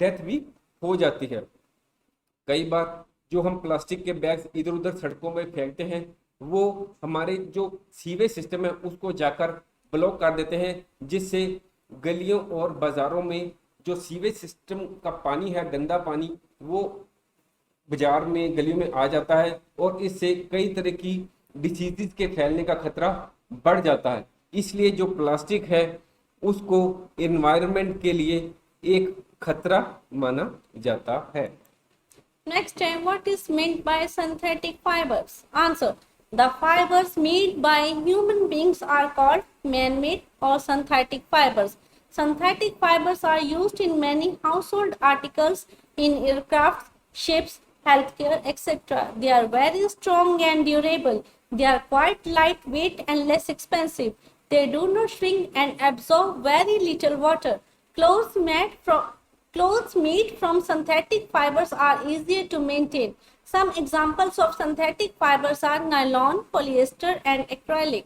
B: डेथ भी हो जाती है। कई बार जो हम प्लास्टिक के बैग्स इधर उधर सड़कों में फेंकते हैं वो हमारे जो सीवेज सिस्टम है उसको जाकर ब्लॉक कर देते हैं, जिससे गलियों और बाजारों में जो सीवेज सिस्टम का पानी है, गंदा पानी, वो बाजार में गलियों में आ जाता है और इससे कई तरह की डिसीजेज के फैलने का खतरा बढ़ जाता है। इसलिए जो प्लास्टिक है उसको एनवायरनमेंट के लिए एक खतरा माना जाता है।
A: Next time, what is meant by synthetic fibers? Answer. The fibers made by human beings are called man-made or synthetic fibers. Synthetic fibers are used in many household articles, in aircraft, ships, healthcare, etc. They are very strong and durable. They are quite lightweight and less expensive. They do not shrink and absorb very little water. Clothes made from synthetic fibers are easier to maintain. Some examples of synthetic fibers are nylon, polyester and acrylic.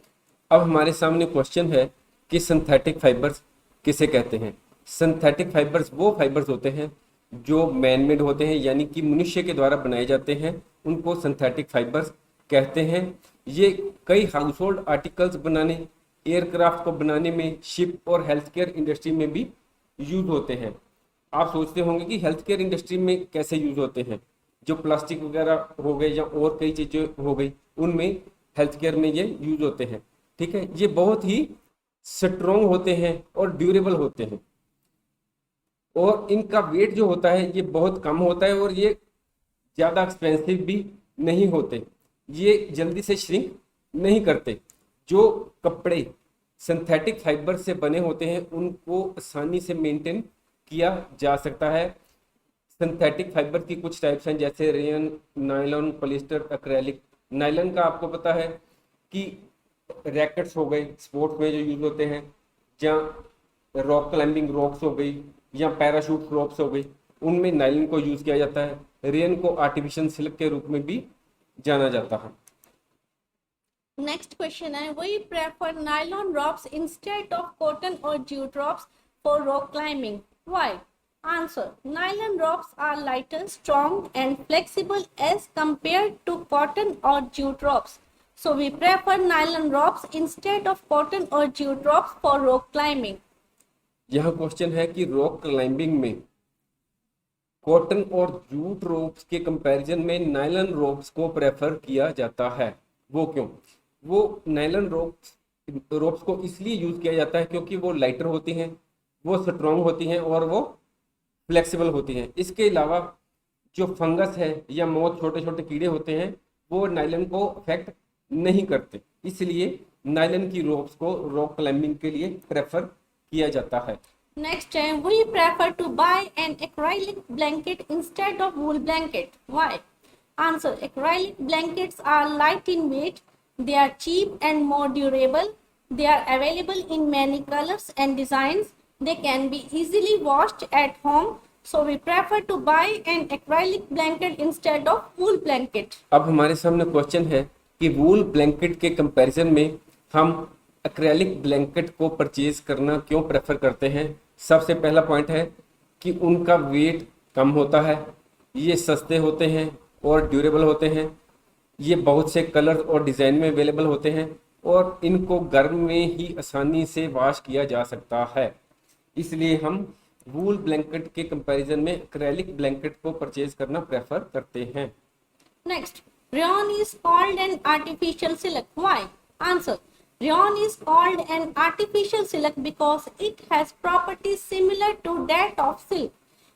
B: अब हमारे सामने question है कि synthetic fibres किसे कहते हैं। Synthetic fibres वो fibres होते हैं जो मैनमेड होते हैं, यानी कि मनुष्य के द्वारा बनाए जाते हैं, उनको सिंथेटिक फाइबर्स कहते हैं। ये कई हाउसहोल्ड आर्टिकल्स बनाने, एयरक्राफ्ट को बनाने में, शिप और हेल्थ केयर इंडस्ट्री में भी यूज होते हैं। आप सोचते होंगे कि हेल्थ केयर इंडस्ट्री में कैसे यूज होते हैं, जो प्लास्टिक वगैरह हो गए या और कई चीजें हो गई उनमें हेल्थ केयर में ये यूज होते हैं। ठीक है, ये बहुत ही स्ट्रॉन्ग होते हैं और ड्यूरेबल होते हैं और इनका वेट जो होता है ये बहुत कम होता है और ये ज़्यादा एक्सपेंसिव भी नहीं होते, ये जल्दी से श्रिंक नहीं करते। जो कपड़े सिंथेटिक फाइबर से बने होते हैं उनको आसानी से मेंटेन किया जा सकता है। सिंथेटिक फाइबर की कुछ टाइप्स हैं जैसे rayon, nylon, polyester, acrylic. Nylon का आपको पता है कि रैकेट्स हो गए स्पोर्ट्स में जो यूज होते हैं, जहाँ रॉक क्लाइंबिंग रॉक्स हो गई या पैराशूट रॉप्स हो गई, उनमें नायलॉन को यूज किया जाता है। रेयन को आर्टिफिशियल सिल्क के रूप में भी जाना जाता है।
A: Next question है, we prefer nylon ropes instead of cotton or jute ropes for rock climbing. Why? Answer. Nylon ropes are lighter, strong and flexible as compared to cotton or jute ropes. So we prefer nylon ropes instead of cotton or jute ropes for rock climbing.
B: यह question है कि rock climbing में cotton और jute ropes के comparison में nylon ropes को prefer किया जाता है। वो क्यों? वो नायलॉन रोप्स को इसलिए यूज किया जाता है क्योंकि वो लाइटर होती हैं, वो स्ट्रॉन्ग होती हैं और वो फ्लेक्सिबल होती हैं। इसके अलावा जो फंगस है या मोथ, छोटे छोटे कीड़े होते हैं, वो नायलॉन को अफेक्ट नहीं करते। इसलिए नायलॉन की रोप्स को रॉक क्लाइंबिंग के लिए प्रेफर किया जाता है।
A: Next, we prefer to buy an acrylic blanket instead of wool blanket. Why? Answer: acrylic blankets are light in weight, they are cheap and more durable, they are available in many colors and designs, they can be easily washed at home, so we prefer to buy an acrylic blanket instead of wool blanket.
B: अब हमारे सामने question है कि वूल blanket के comparison में हम acrylic blanket को purchase करना क्यों प्रेफर करते हैं। सबसे पहला पॉइंट है कि उनका वेट कम होता है, ये सस्ते होते हैं और ड्यूरेबल होते हैं, ये बहुत से कलर और डिज़ाइन में अवेलेबल होते हैं और इनको घर में ही आसानी से वॉश किया जा सकता है। इसलिए हम वूल ब्लैंकेट के कंपैरिजन में एक्रेलिक ब्लैंकेट को परचेज करना प्रेफर करते हैं।
A: Next, rayon is called an artificial silk. Why? Answer: rayon is called an artificial silk because it has properties similar to that of silk.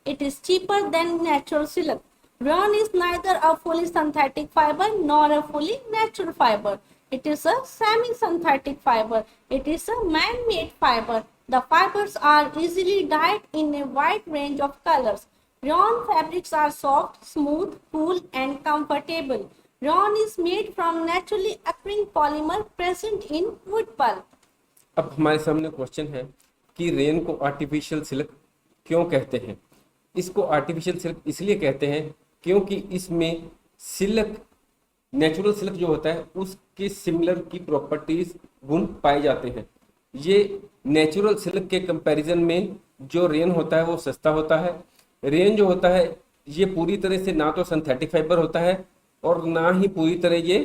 A: It is cheaper than natural silk. Rayon is neither a fully synthetic fiber nor a fully natural fiber. It is a semi-synthetic fiber. It is a man-made fiber. The fibers are easily dyed in a wide range of colors. Rayon fabrics are soft, smooth, cool and comfortable. Rayon is made from naturally occurring polymer present in wood pulp.
B: अब हमारे सामने question है कि rain को artificial silk क्यों कहते हैं। इसको आर्टिफिशियल सिल्क इसलिए कहते हैं क्योंकि इसमें सिल्क, नेचुरल सिल्क जो होता है उसके सिमिलर की प्रॉपर्टीज, गुण पाए जाते हैं। ये नेचुरल सिल्क के कंपैरिजन में जो रेन होता है वो सस्ता होता है। रेन जो होता है ये पूरी तरह से ना तो सिंथेटिक फाइबर होता है और ना ही पूरी तरह ये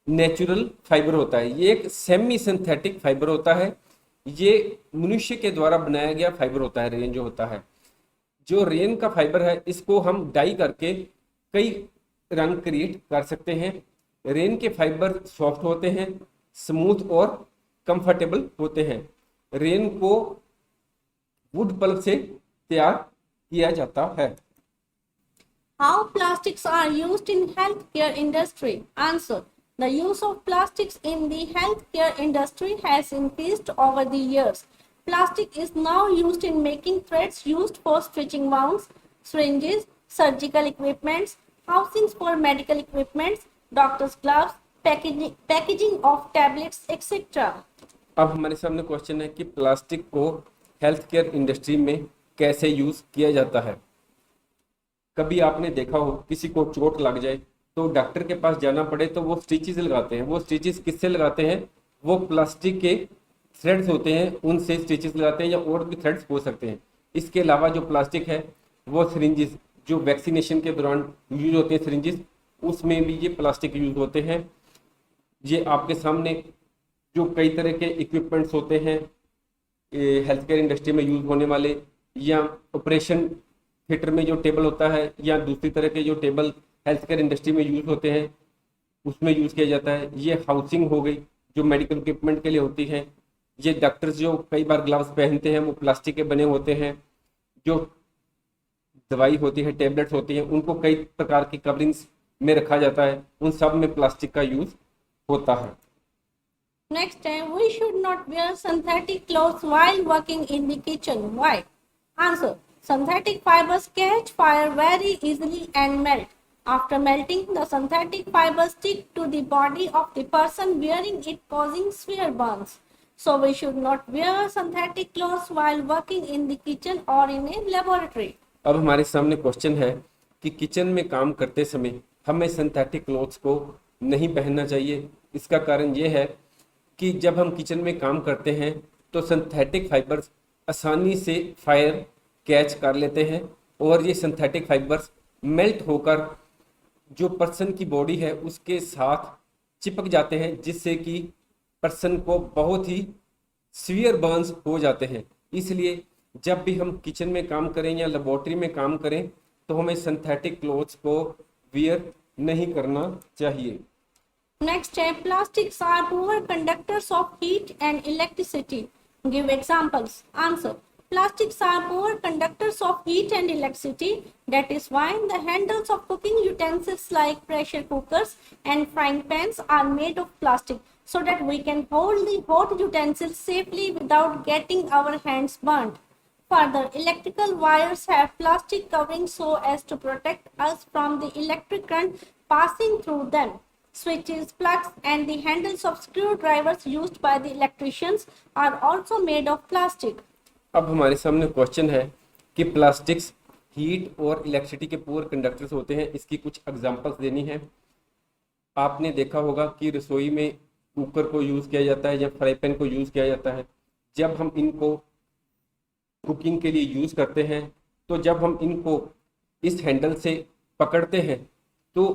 B: नेचुरल फाइबर होता है। ये एक सेमी सिंथेटिक फाइबर होता है। ये मनुष्य के द्वारा बनाया गया फाइबर होता है। रेन जो होता है, जो रेन का फाइबर है, इसको हम डाई करके कई रंग क्रिएट कर सकते हैं। रेन के फाइबर सॉफ्ट होते हैं, स्मूथ और कंफर्टेबल होते हैं। रेन को वुड पल्प से तैयार किया जाता है।
A: How plastics are used in healthcare industry? Answer: the use of plastics in the healthcare industry has increased over the years. Plastic is now used in making threads used for stitching wounds, syringes, surgical equipments, housings for medical equipments, doctor's gloves, packaging of tablets, etc.
B: अब हमारे सामने question है कि plastic को health care industry में कैसे use किया जाता है। कभी आपने देखा हो किसी को चोट लग जाए तो डॉक्टर के पास जाना पड़े तो वो स्टिचेस लगाते हैं। वो स्टिचेस किससे लगाते हैं? वो प्लास्टिक के थ्रेड्स होते हैं, उनसे स्टिचेस लगाते हैं, या और भी थ्रेड्स हो सकते हैं। इसके अलावा जो प्लास्टिक है वो सिरिंजेस, जो वैक्सीनेशन के दौरान यूज होते हैं सिरिंजेस, उसमें भी ये प्लास्टिक यूज होते हैं। ये आपके सामने जो कई तरह के इक्विपमेंट्स होते हैं हेल्थ केयर इंडस्ट्री में यूज होने वाले, या ऑपरेशन थिएटर में जो टेबल होता है, या दूसरी तरह के जो टेबल हेल्थ केयर इंडस्ट्री में यूज होते हैं, उसमें यूज किया जाता है। ये हाउसिंग हो गई जो मेडिकल इक्विपमेंट के लिए होती है। ये डॉक्टर्स जो कई बार ग्लव्स पहनते हैं वो प्लास्टिक के बने होते हैं। जो दवाई होती है, टेबलेट्स होती हैं, उनको कई प्रकार की कवरिंग्स में रखा जाता है। उन सब में प्लास्टिक का यूज होता है।
A: Next, we should not wear synthetic clothes while working in the kitchen. Why? Answer: synthetic fibers catch fire very easily and melt. After melting, the synthetic fibers stick to the body of the person wearing it, causing severe burns. So we should not wear synthetic clothes while working in the kitchen or in a laboratory.
B: अब हमारे सामने question है कि kitchen में काम करते समय हमें सिंथेटिक क्लॉथ्स को नहीं पहनना चाहिए। इसका कारण ये है कि जब हम किचन में काम करते हैं तो सिंथेटिक फाइबर्स आसानी से फायर कैच कर लेते हैं और ये सिंथेटिक फाइबर्स मेल्ट होकर जो पर्सन की बॉडी है उसके साथ चिपक जाते हैं, जिससे कि पर्सन को बहुत ही सीवियर बर्न्स हो जाते हैं। इसलिए जब भी हम किचन में काम करें या लेबोरेटरी में काम करें तो हमें सिंथेटिक क्लॉथ्स को वियर नहीं करना चाहिए।
A: Next, plastics are poor conductors of heat and electricity. Give examples. Answer: Plastics are poor conductors of heat and electricity. That is why the handles of cooking utensils like pressure cookers and frying pans are made of plastic so that we can hold the hot utensils safely without getting our hands burnt. Further, electrical wires have plastic coverings so as to protect us from the electric current passing through them. Switches, plugs, and the handles of screwdrivers used by the electricians are also made of plastic.
B: अब हमारे सामने question है कि plastics heat और electricity के poor conductors होते हैं, इसकी कुछ एग्जांपल्स देनी है। आपने देखा होगा कि रसोई में कुकर को यूज़ किया जाता है या फ्राई पैन को यूज़ किया जाता है। जब हम इनको कुकिंग के लिए यूज़ करते हैं तो जब हम इनको इस हैंडल से पकड़ते हैं तो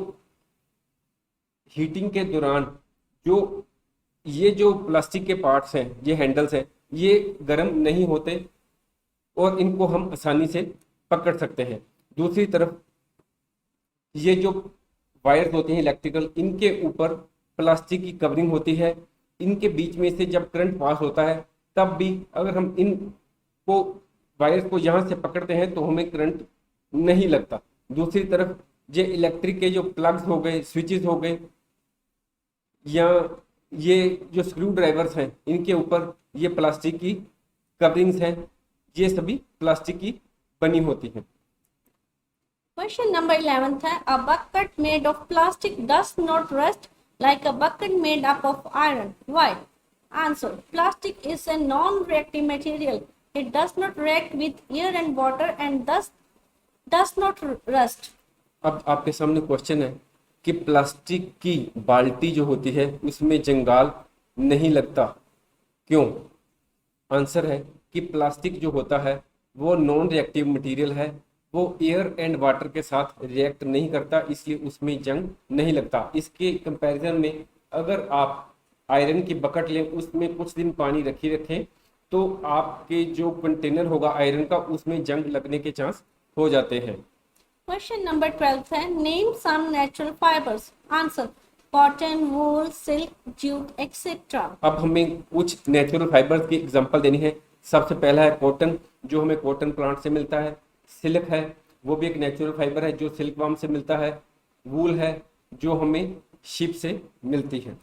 B: हीटिंग के दौरान जो प्लास्टिक के पार्ट्स हैं, ये हैंडल्स हैं, ये गर्म नहीं होते और इनको हम आसानी से पकड़ सकते हैं। दूसरी तरफ ये जो वायर्स होते हैं इलेक्ट्रिकल, इनके ऊपर प्लास्टिक की कवरिंग होती है। इनके बीच में से जब करंट पास होता है तब भी अगर हम इनको वायर्स को यहाँ से पकड़ते हैं तो हमें करंट नहीं लगता। दूसरी तरफ ये इलेक्ट्रिक के जो प्लग्स हो गए, स्विचेस हो गए, या ये जो स्क्रू ड्राइवर्स हैं, इनके ऊपर ये प्लास्टिक की कवरिंग्स हैं, ये सभी प्लास्टिक की बनी होती हैं।
A: Question number 11 है a bucket made of plastic does not rust like a bucket made up of iron. Why? Answer. Plastic is a non-reactive material. It does not react with air and water and thus does not rust.
B: अब आपके सामने question है कि plastic की बाल्टी जो होती है उसमें जंगाल नहीं लगता, क्यों? आंसर है कि प्लास्टिक जो होता है वो नॉन रिएक्टिव मटेरियल है, वो एयर एंड वाटर के साथ रिएक्ट नहीं करता, इसलिए उसमें जंग नहीं लगता। इसके कंपैरिजन में अगर आप आयरन की बकेट लें, उसमें कुछ दिन पानी रखें तो आपके जो कंटेनर होगा आयरन का, उसमें जंग लगने के चांस हो जाते हैं।
A: Question number 12 है name some natural fibers. Answer. Cotton, wool, silk, jute, etc.
B: अब हमें कुछ नेचुरल फाइबर्स की एग्जांपल देनी है। सबसे पहला है कॉटन, जो हमें कॉटन प्लांट से मिलता है। सिल्क है, वो भी एक नेचुरल फाइबर है जो सिल्क वार्म से मिलता है। वूल है जो हमें शिप से मिलती है।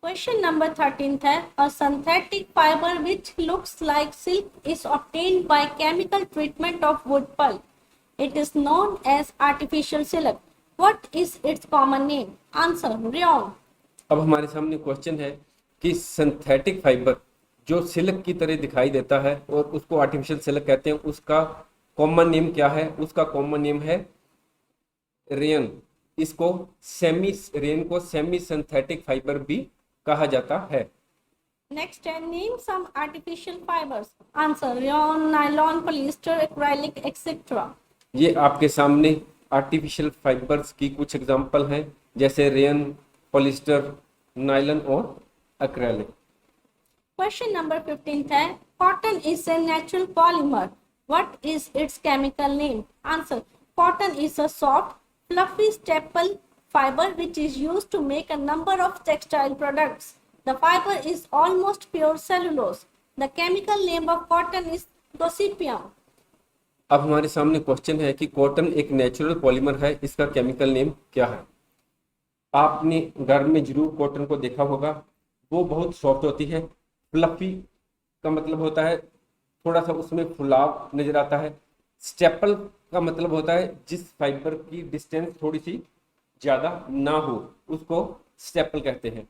A: Question number 13 है a synthetic fiber which looks like silk is obtained by chemical treatment of wood pulp. It is known as artificial silk. What is its common name? Answer. Rayon.
B: अब हमारे सामने question है कि synthetic fibre जो silk की तरह दिखाई देता है और उसको आर्टिफिशियल सिल्क कहते हैं, उसका कॉमन नेम क्या है? उसका कॉमन नेम है रेयन। इसको रेयन को सेमी सिंथेटिक फाइबर भी कहा जाता है।
A: Next, name some artificial fibers. Answer. Rayon, nylon, polyester, acrylic, etc.
B: ये आपके सामने आर्टिफिशियल फाइबर्स की कुछ एग्जांपल हैं, जैसे रेयन, पॉलिस्टर, नायलॉन और एक्रेलिक।
A: Question number 15 है cotton is a natural polymer. What is its chemical name? Answer. Cotton is a soft, fluffy staple fiber which is used to make a number of textile products. The fiber is almost pure cellulose. The chemical name of cotton is gossypium.
B: अब हमारे सामने question है कि cotton एक natural polymer है, इसका chemical name क्या है? आपने घर में जरूर कॉटन को देखा होगा, वो बहुत सॉफ्ट होती है। फ्लफी का मतलब होता है थोड़ा सा उसमें फुलाव नजर आता है। स्टेपल का मतलब होता है जिस फाइबर की डिस्टेंस थोड़ी सी ज़्यादा ना हो, उसको स्टेपल कहते हैं।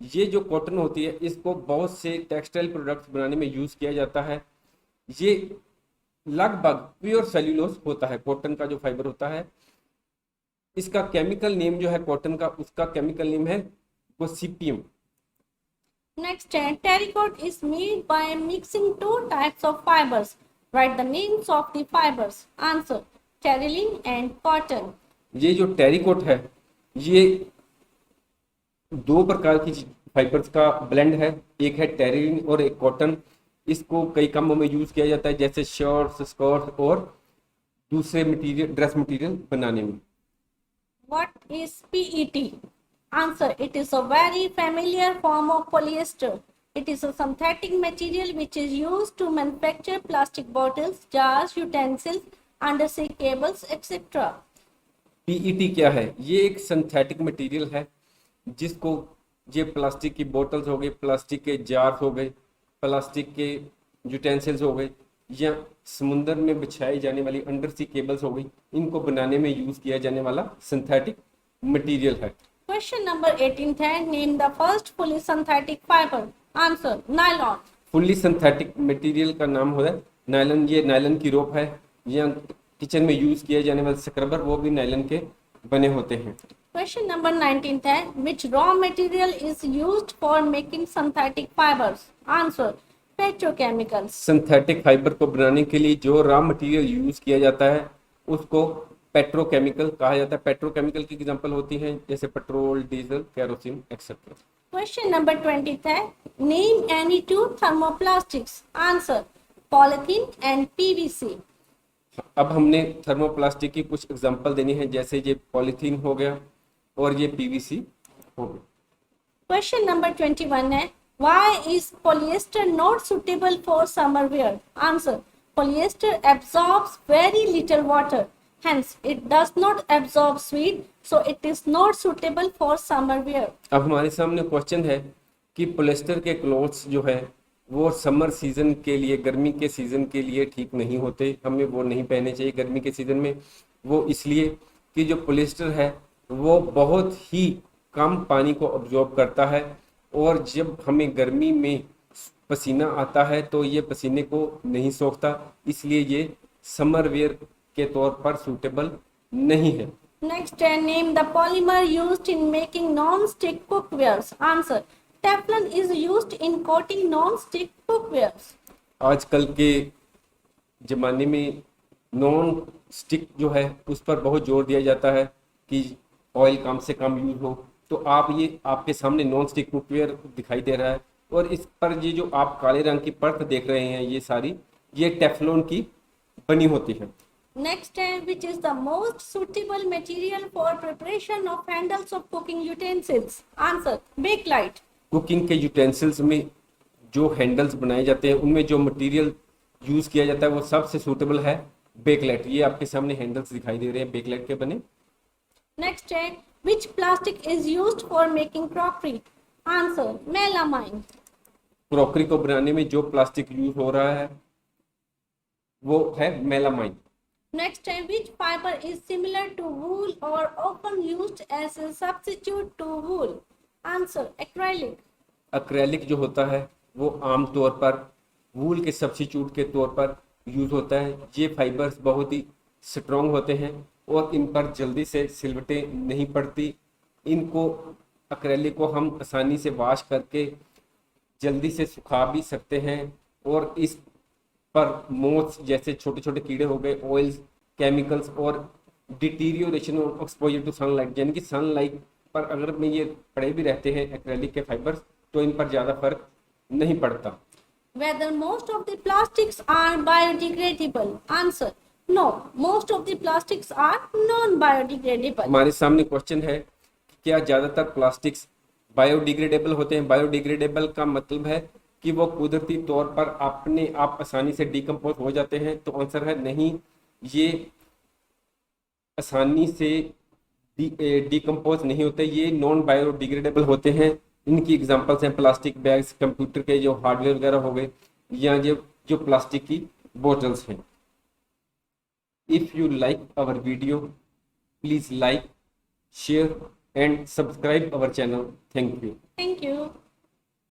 B: ये जो कॉटन होती है इसको बहुत से टेक्सटाइल प्रोडक्ट्स बनाने में यूज़ किया जाता है। ये लगभग प्योर सेल्यूलोज होता है, कॉटन का जो फाइबर होता है। इसका केमिकल नेम जो है कॉटन का, उसका केमिकल नेम है Gossypium.
A: Next, terracotta is made by mixing two types of fibers. Write the names of the fibers. Answer. Terylene and cotton.
B: ये जो टेरिकोट है ये दो प्रकार की फाइबर्स का ब्लेंड है, एक है टेरिलीन और एक कॉटन। इसको कई कामों में यूज किया जाता है, जैसे शर्ट्स, स्कर्ट्स और दूसरे मटेरियल, ड्रेस मटेरियल बनाने में।
A: What is PET? Answer. It is a very familiar form of polyester. It is a synthetic material which is used to manufacture plastic bottles, jars, utensils, undersea cables, etc.
B: PET क्या है? ये एक synthetic material है जिसको ये plastic की bottles हो गई, प्लास्टिक के जार्स हो गए, प्लास्टिक के यूटेंसिल्स हो गए, या समुंदर में बिछाई जाने वाली अंडर सी केबल्स हो गई, इनको बनाने में यूज किया जाने वाला सिंथेटिक मटेरियल है।
A: Question number 18 है, name the first fully synthetic fiber. Answer, nylon.
B: Fully synthetic material का नाम होता है नायलन। ये नायलन की रोप है, या किचन में यूज किया जाने वाले स्क्रबर वो भी नायलन के बने होते हैं।
A: Question number 19 है, which raw material is used for making synthetic fibers? Answer, petrochemicals.
B: Synthetic fibre को बनाने के लिए जो रॉ मटेरियल यूज किया जाता है उसको पेट्रोकेमिकल कहा जाता है। पेट्रोकेमिकल की एग्जांपल होती हैं जैसे petrol, diesel, kerosene etcetera.
A: Question number 20 है, name any two thermoplastics. Answer, polythene and PVC.
B: अब हमने थर्मोप्लास्टिक की कुछ एग्जांपल देनी है, जैसे ये पॉलीथीन हो गया और ये पीवीसी हो गया।
A: Question number 21 है, why is polyester not suitable for summer wear? Answer, polyester absorbs very little water, hence it does not absorb sweat, so it is not suitable for summer wear.
B: अब हमारे सामने question है कि polyester के clothes जो है वो summer season के लिए, गर्मी के सीजन के लिए ठीक नहीं होते, हमें वो नहीं पहनने चाहिए गर्मी के सीजन में। वो इसलिए कि जो पॉलिएस्टर है वो बहुत ही कम पानी को अब्जॉर्ब करता है, और जब हमें गर्मी में पसीना आता है तो ये पसीने को नहीं सोखता, इसलिए ये समर वेयर के तौर पर सूटेबल नहीं है।
A: Next, name the polymer used in making non-stick cookwares. Answer, Teflon is used in coating non-stick cookwares.
B: आजकल के ज़माने में नॉन स्टिक जो है उस पर बहुत जोर दिया जाता है कि ऑयल कम से कम यूज हो, तो आप ये आपके सामने नॉन स्टिक कुकवेयर दिखाई दे रहा है, और इस पर ये जो आप काले रंग की परत देख रहे हैं ये सारी ये टेफ्लॉन की बनी होती है।
A: Next, which is the most suitable material for preparation of handles of cooking utensils? Answer, bakelite.
B: Cooking के यूटेंसिल्स में जो हैंडल्स बनाए जाते हैं उनमें जो मटेरियल यूज किया जाता है वो सबसे सूटेबल है बेकलाइट। ये आपके सामने हैंडल्स दिखाई दे रहे हैं बेकलाइट के बने।
A: Next, which plastic is used for making crockery? Answer, melamine.
B: Crockery को बनाने में जो प्लास्टिक यूज हो रहा है वो है melamine.
A: Next, which fiber is similar to wool or often used as a substitute to wool? Answer, acrylic.
B: Acrylic जो होता है वो आमतौर पर वूल के सब्स्टिट्यूट के तौर पर यूज होता है। ये फाइबर्स बहुत ही स्ट्रॉन्ग होते हैं और इन पर जल्दी से सिलवटें नहीं पड़ती। इनको एक्रेलिक को हम आसानी से वॉश करके जल्दी से सुखा भी सकते हैं, और इस पर मोथ्स जैसे छोटे छोटे कीड़े हो गए, ऑयल्स, केमिकल्स और डिटीरियोरेशन और एक्सपोजर टू सनलाइट, यानी कि सनलाइट पर अगर में ये पड़े भी रहते हैं एक्रेलिक के फाइबर्स तो इन पर ज़्यादा फर्क नहीं पड़ता।
A: Whether most of the plastics are biodegradable? Answer, no. Most of the plastics are non-biodegradable.
B: हमारे सामने क्वेश्चन है कि क्या ज़्यादातर प्लास्टिक्स बायोडिग्रेडेबल होते हैं? बायोडिग्रेडेबल का मतलब है कि वो कुदरती तौर पर अपने आप आसानी से डिकम्पोज हो जाते हैं, तो आंसर है नहीं, ये आसानी से डिकम्पोज नहीं होते, ये नॉन बायोडिग्रेडेबल होते हैं। इनकी एग्जांपल्स हैं प्लास्टिक बैग्स, कंप्यूटर के जो हार्डवेयर वगैरह हो गए, या जो प्लास्टिक की बोतल्स हैं। If you like our video please like, share and subscribe our channel. Thank you.
A: Thank you.